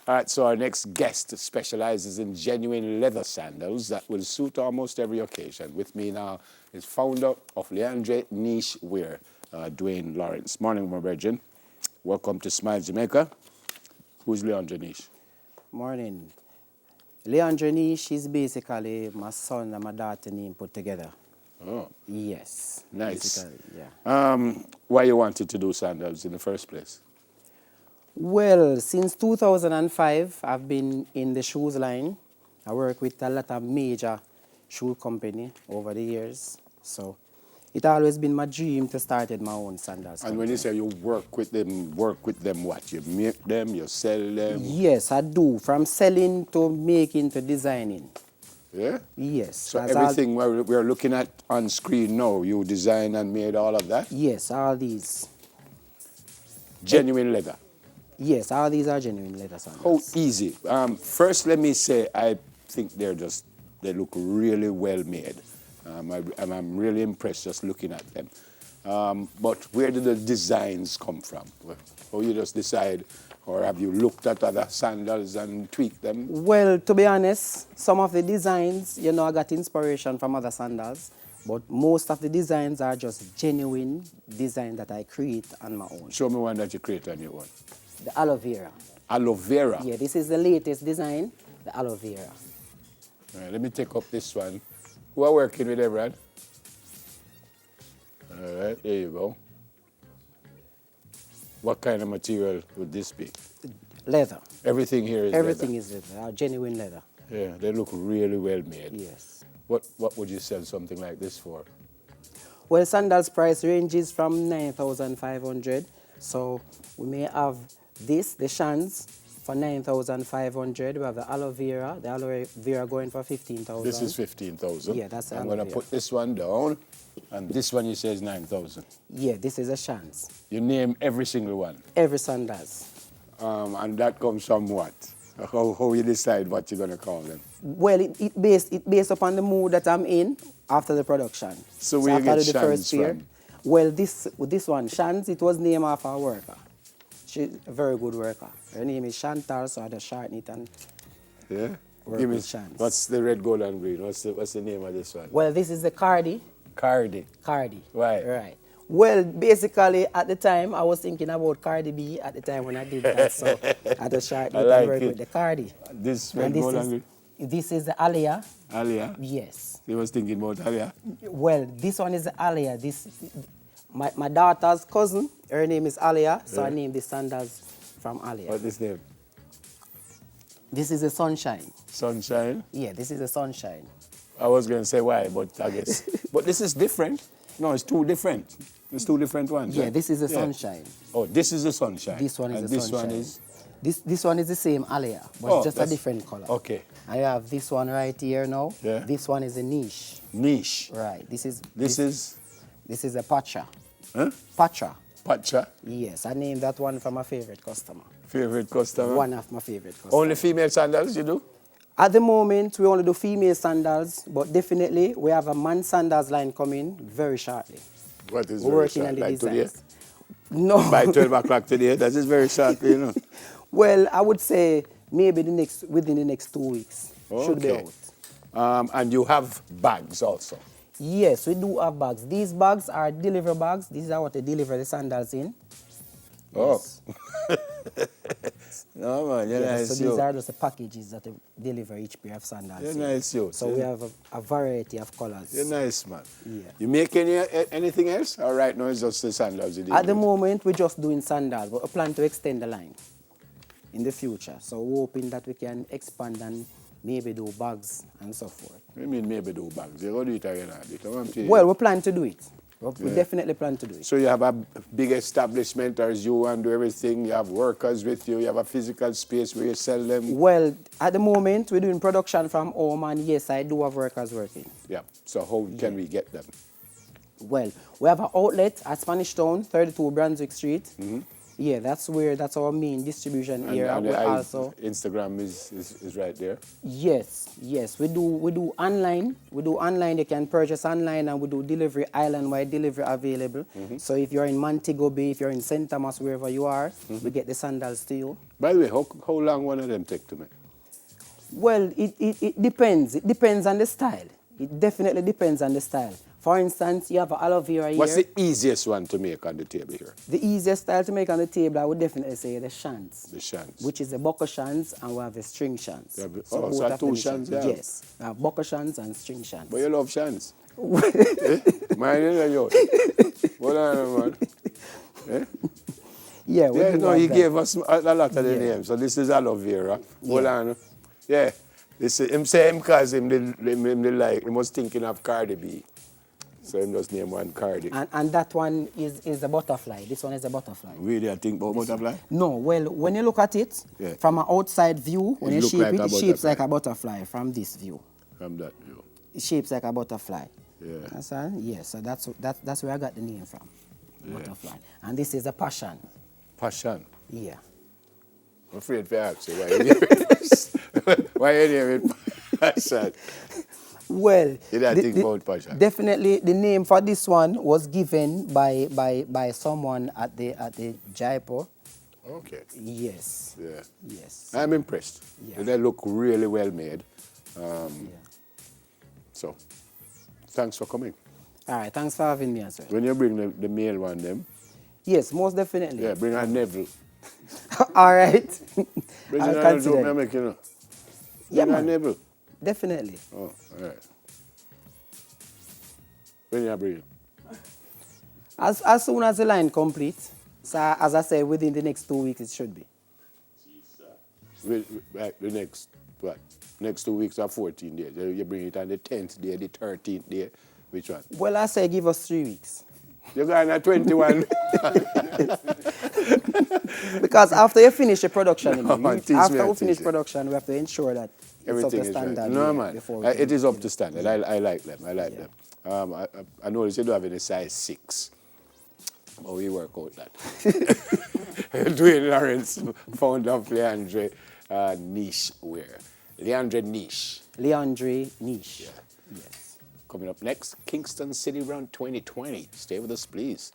All right, so our next guest specializes in genuine leather sandals that will suit almost every occasion. With me now is founder of Leondre Neish Wear, Dwayne Lawrence. Morning, my brethren. Welcome to Smile Jamaica. Who's Leondre Neish? Morning. Leondre Neish is basically my son and my daughter name put together. Oh, Yes. nice. Yeah. Why you wanted to do sandals in the first place? Well, since 2005, I've been in the shoes line. I work with a lot of major shoe company over the years. So it always been my dream to start my own sandals And when you say you work with them what? You make them, you sell them? Yes, I do. From selling to making to designing. Yeah? Yes. So everything we're looking at on screen now, you designed and made all of that? Yes, all these. Genuine leather? Yes, all these are genuine leather sandals. How easy? First, let me say, I think they look really well made. I'm really impressed just looking at them. But where did the designs come from? Or you just decide, or have you looked at other sandals and tweaked them? Well, to be honest, some of the designs, I got inspiration from other sandals, but most of the designs are just genuine design that I create on my own. Show me one that you create on your own. The aloe vera. Aloe vera? Yeah, this is the latest design, the aloe vera. All right, let me take up this one. Who are working with them, Brad? All right, there you go. What kind of material would this be? Leather. Everything here is Everything leather. is leather, genuine leather. Yeah, they look really well made. Yes. What would you sell something like this for? Well, sandals price ranges from 9,500. So we may have this, the shans, for 9,500. We have the aloe vera going for 15,000. This is 15,000. Yeah, that's the I'm aloe going to vera. put this one down, and this one you say is 9,000. Yeah, this is a shans. You name every single one. Every sandals. And that comes from what? How you decide what you're going to call them? Well, it based upon the mood that I'm in after the production. So where you after get the first shans pair, from? well, this one, Shans, it was named after a worker. She's a very good worker. Her name is Chantal, so I just shorten it and Yeah? work Give me, with Shans. what's the red, gold, and green? What's the name of this one? Well, this is the Cardi. Cardi. Cardi. Why? Right. Well, basically, at the time, I was thinking about Cardi B at the time when I did that, so I just shortened I it like and work it. with the Cardi. This red, And gold, and green? this is the Alia. Alia? Yes. You was thinking about Alia? Well, this one is the Alia. My daughter's cousin, her name is Alia, so I named the sandals from Alia. What's this name? This is the Sunshine. Sunshine? Yeah, this is the Sunshine. I was going to say why, but I guess. But this is different. No, it's two different. It's two different ones. Yeah, right? this is the Sunshine. Oh, this is the Sunshine. This one is and the this Sunshine. one is? This one is the same Alia, but Oh, it's just a that's- different color. Okay. I have this one right here now. Yeah. This one is a niche. Niche. Right. This is a Pacha. Huh? Pacha. Pacha. Yes, I named that one for my favorite customer. Favorite customer? One of my favorite customers. Only female sandals you do? At the moment, we only do female sandals, but definitely we have a man sandals line coming very shortly. What is We're very working short? on the Like designs. today? No. By 12 o'clock today? That is very short, you know. Well, I would say maybe within the next 2 weeks should be Okay. out. And you have bags also? Yes, we do have bags. These bags are delivery bags. These are what they deliver the sandals in. Oh. No, man, you're Yes, nice, so you. these are just the packages that they deliver each pair of sandals. You're in. nice, you. So we have a variety of colors. You're nice, man. Yeah. You make anything else? Or right now it's just the sandals you do? At the moment, we're just doing sandals, but we plan to extend the line in the future. So we're hoping that we can expand and maybe do bags and so forth. I mean, maybe do bags. You're going to do it again. Come on, tell you. Well, we plan to do it. We definitely plan to do it. So you have a big establishment, or is you and do everything? You have workers with you. You have a physical space where you sell them. Well, at the moment, we're doing production from home, and yes, I do have workers working. Yeah. So how can we get them? Well, we have an outlet at Spanish Town, 32 Brunswick Street. You Yeah, that's our main distribution area. And We the also Instagram is right there. yes, we do online. We do online. You can purchase online, and we do delivery island-wide delivery available. So if you're in Montego Bay, if you're in St. Thomas, wherever you are, we get the sandals to you. By the way, how long one of them take to make? Well, it depends. It depends on the style. It definitely depends on the style. For instance, you have an aloe vera here. What's the easiest one to make on the table here? The easiest style to make on the table, I would definitely say the shants. The shants. Which is the buckle shants, and we have the string shants. So both have two the shants, shants. yeah. Yes, we have buckle shants and string shants. But you love shants. Mine is yours. Hold on, man. Eh? Yeah, we Yeah, do no, have he that. gave us a lot of the Yeah. names. So this is aloe vera. Hold Yeah. on. Yeah. This is him say him because him like he was thinking of Cardi B. So him just name one Cardi. And that one is a butterfly. This one is a butterfly. Really, I think about butterfly? No, well, when you look at it Yeah. from an outside view, when you look shape like a it shapes butterfly. like a butterfly from this view. From that view. It shapes like a butterfly. Yeah. That's all? Yeah, so that's where I got the name from. Butterfly. And this is a passion. Passion. Yeah. I'm afraid to ask you why you name it. Why you name it passion? Well, You don't think about passion? definitely the name for this one was given by someone at the Jaipur. Okay. Yes. Yeah. Yes. I'm impressed. Yeah. They look really well made. Yeah. So, thanks for coming. All right, thanks for having me, sir. When you bring the male one, them, Yes, most definitely. yeah, bring a Neville. All right. Bring I'll a joke consider me it. make, you know. Yeah, Bring a man. Neville. Definitely. Oh, all right. When you bring it? As soon as the line complete, so as I say, within the next 2 weeks it should be. Right, the next, what? Next 2 weeks or 14 days. You bring it on the 10th day, the 13th day. Which one? Well, I say give us 3 weeks. You're going at 21. Because after you finish the production, No, man, teach me after how we to finish teach it. production, we have to ensure that Everything it's is up to right. standard. No, yeah, man. before we It can- is up to standard. I like them. I like them. I notice you don't have any size 6. But we work out that. Dwayne Lawrence, founder of Leondre Neish wear. Leondre Neish. Leondre Neish. Yes. Coming up next, Kingston City Round 2020. Stay with us, please.